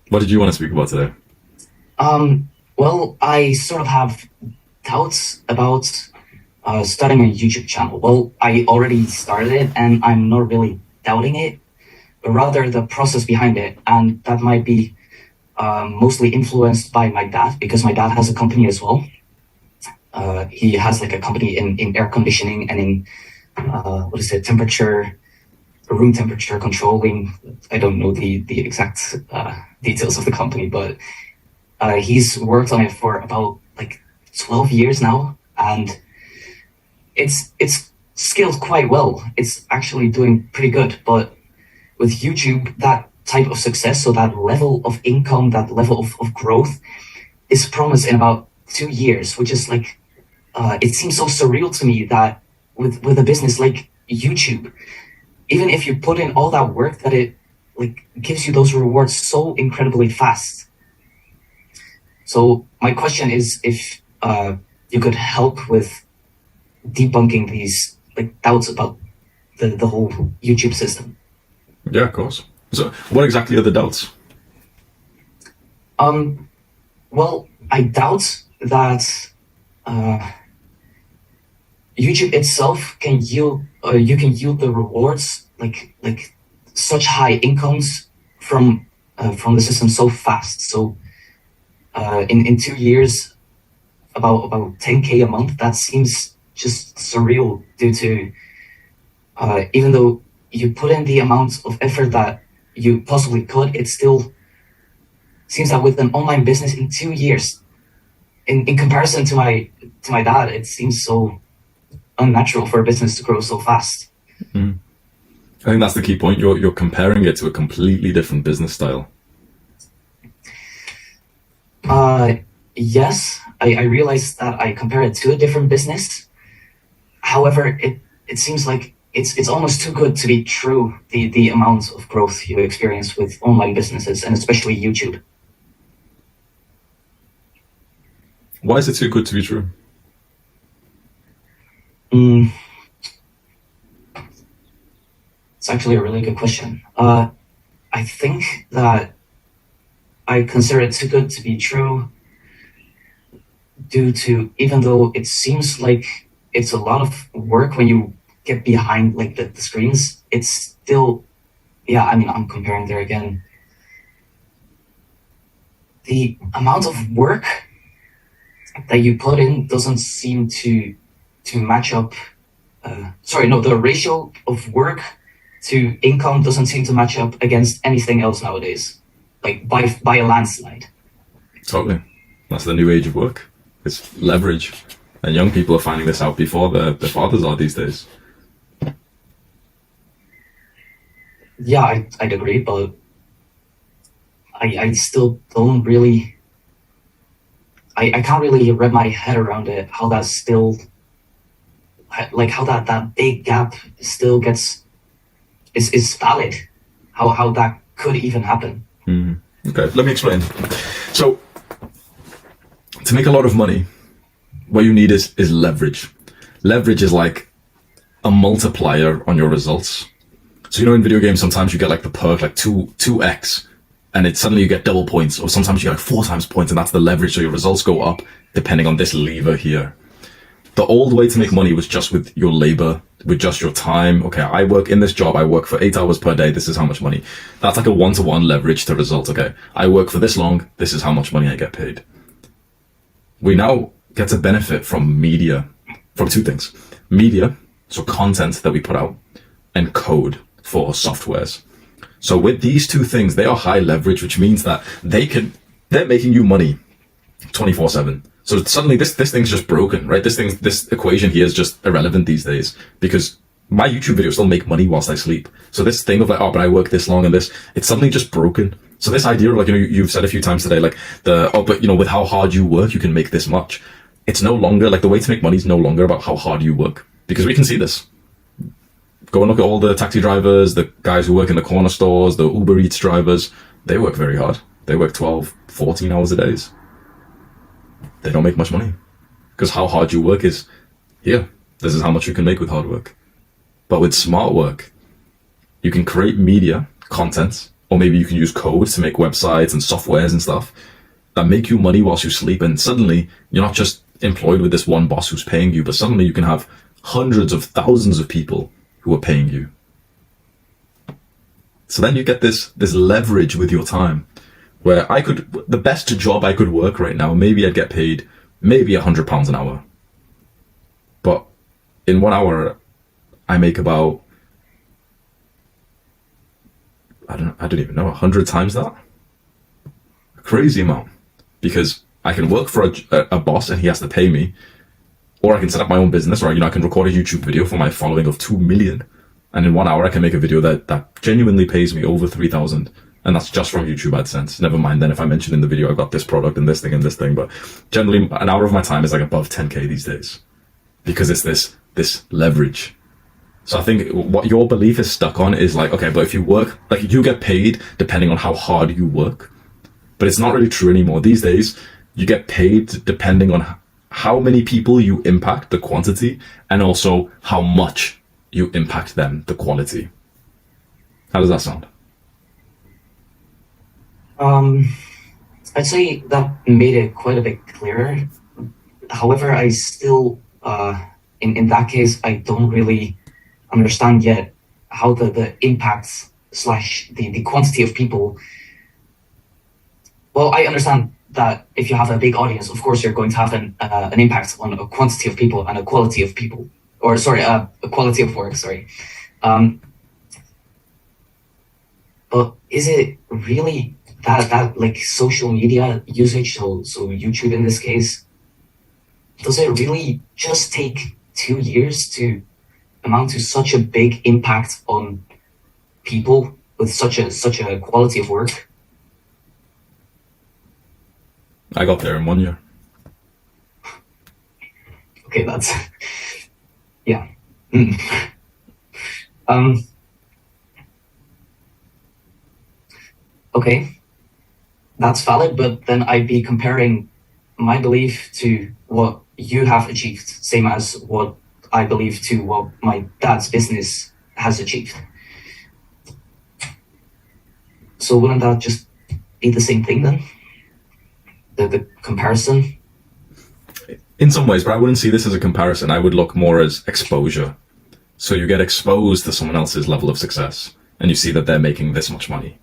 What did you want to speak about today? Well, I sort of have doubts about starting a YouTube channel. Well, I already started it and I'm not really doubting it, but rather the process behind it. And that might be mostly influenced by my dad because my dad has a company as well. He has like a company in air conditioning and in, what is it, room temperature controlling. I don't know the exact details of the company, but he's worked on it for about like 12 years now, and it's scaled quite well. It's actually doing pretty good. But with YouTube, that type of success, so that level of income, that level of growth is promised in about 2 years, which is like, it seems so surreal to me that with a business like YouTube, even if you put in all that work, that it like gives you those rewards so incredibly fast. So my question is if you could help with debunking these like doubts about the whole YouTube system. Yeah, of course. So what exactly are the doubts? Well, I doubt that YouTube itself can yield you can yield the rewards like such high incomes from the system so fast. So in 2 years, about 10K a month, that seems just surreal due to even though you put in the amount of effort that you possibly could, it still seems that with an online business in 2 years, in comparison to my dad, it seems so unnatural for a business to grow so fast. Mm. I think that's the key point. You're comparing it to a completely different business style. Yes, I realize that I compare it to a different business. However, it seems like it's almost too good to be true, the amount of growth you experience with online businesses and especially YouTube. Why is it too good to be true? Mm, it's actually a really good question. I think that I consider it too good to be true due to, even though it seems like it's a lot of work when you get behind like the screens, it's still, yeah, I mean, I'm comparing there again. The amount of work that you put in doesn't seem to match up. Sorry, no, the ratio of work to income doesn't seem to match up against anything else nowadays, like by a landslide. Totally. That's the new age of work. It's leverage. And young people are finding this out before their fathers are these days. Yeah, I'd agree, but I still don't really, I can't really wrap my head around it, how that's still, like how that big gap still is valid, how that could even happen. Mm. Okay, let me explain. So, to make a lot of money, what you need is leverage. Leverage is like a multiplier on your results. So, you know, in video games, sometimes you get like the perk, like 2x, and it suddenly you get double points, or sometimes you get like 4 times points, and that's the leverage. So your results go up depending on this lever here. The old way to make money was just with your labor, with just your time. Okay, I work in this job, I work for 8 hours per day, this is how much money. That's like a one-to-one leverage to results. Okay, I work for this long, this is how much money I get paid. We now get to benefit from media, from 2 things. Media, so content that we put out, and code for softwares. So with these 2 things, they are high leverage, which means that they're making you money 24/7. So suddenly this thing's just broken, right? This equation here is just irrelevant these days because my YouTube videos still make money whilst I sleep. So this thing of like, oh, but I work this long and this, it's suddenly just broken. So this idea of like, you know, you've said a few times today, like but you know, with how hard you work, you can make this much. It's no longer like the way to make money is no longer about how hard you work, because we can see this. Go and look at all the taxi drivers, the guys who work in the corner stores, the Uber Eats drivers. They work very hard. They work 12, 14 hours a day. They don't make much money because how hard you work is here. This is how much you can make with hard work. But with smart work, you can create media, content, Or maybe you can use code to make websites and softwares and stuff that make you money whilst you sleep. And suddenly you're not just employed with this one boss who's paying you, but suddenly you can have hundreds of thousands of people who are paying you. So then you get this leverage with your time, where the best job I could work right now, maybe I'd get paid maybe £100 an hour. But in 1 hour, I make about, I don't even know, 100 times that? A crazy amount. Because I can work for a boss and he has to pay me, or I can set up my own business, or I can record a YouTube video for my following of 2 million. And in 1 hour, I can make a video that genuinely pays me over 3,000. And that's just from YouTube AdSense. Never mind then if I mention in the video I got this product and this thing. But generally, an hour of my time is like above 10K these days. Because it's this leverage. So I think what your belief is stuck on is like, okay, but if you work, like you get paid depending on how hard you work. But it's not really true anymore. These days, you get paid depending on how many people you impact, the quantity, and also how much you impact them, the quality. How does that sound? I'd say that made it quite a bit clearer. However, I still, in that case, I don't really understand yet how the impacts / the quantity of people. Well, I understand that if you have a big audience, of course, you're going to have an impact on a quantity of people and a quality of people, or sorry, a quality of work. Sorry. But is it really that like social media usage? So YouTube in this case, does it really just take 2 years to amount to such a big impact on people with such a quality of work? I got there in 1 year. Okay, that's yeah. Okay, that's valid, but then I'd be comparing my belief to what you have achieved, same as what I believe to what my dad's business has achieved. So wouldn't that just be the same thing then? The comparison? In some ways, but I wouldn't see this as a comparison. I would look more as exposure. So you get exposed to someone else's level of success and you see that they're making this much money.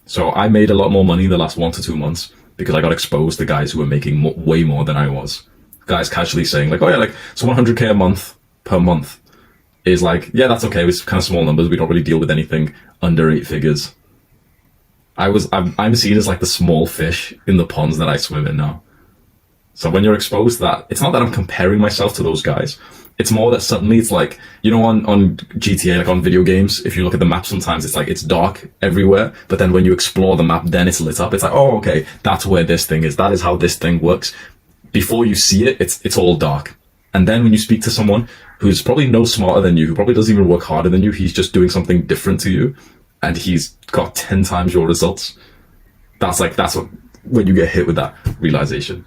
So I made a lot more money the last 1 to 2 months because I got exposed to guys who were making way more than I was. Guys casually saying like, oh yeah, like so 100K a month per month is like, yeah, that's okay. It's kind of small numbers. We don't really deal with anything under 8 figures. I'm seen as like the small fish in the ponds that I swim in now. So when you're exposed to that, it's not that I'm comparing myself to those guys. It's more that suddenly it's like, you know, on GTA, like on video games, if you look at the map sometimes, it's like, it's dark everywhere. But then when you explore the map, then it's lit up. It's like, oh, okay, that's where this thing is. That is how this thing works. Before you see it, it's all dark. And then when you speak to someone who's probably no smarter than you, who probably doesn't even work harder than you, he's just doing something different to you, and he's got 10 times your results. That's what, when you get hit with that realization.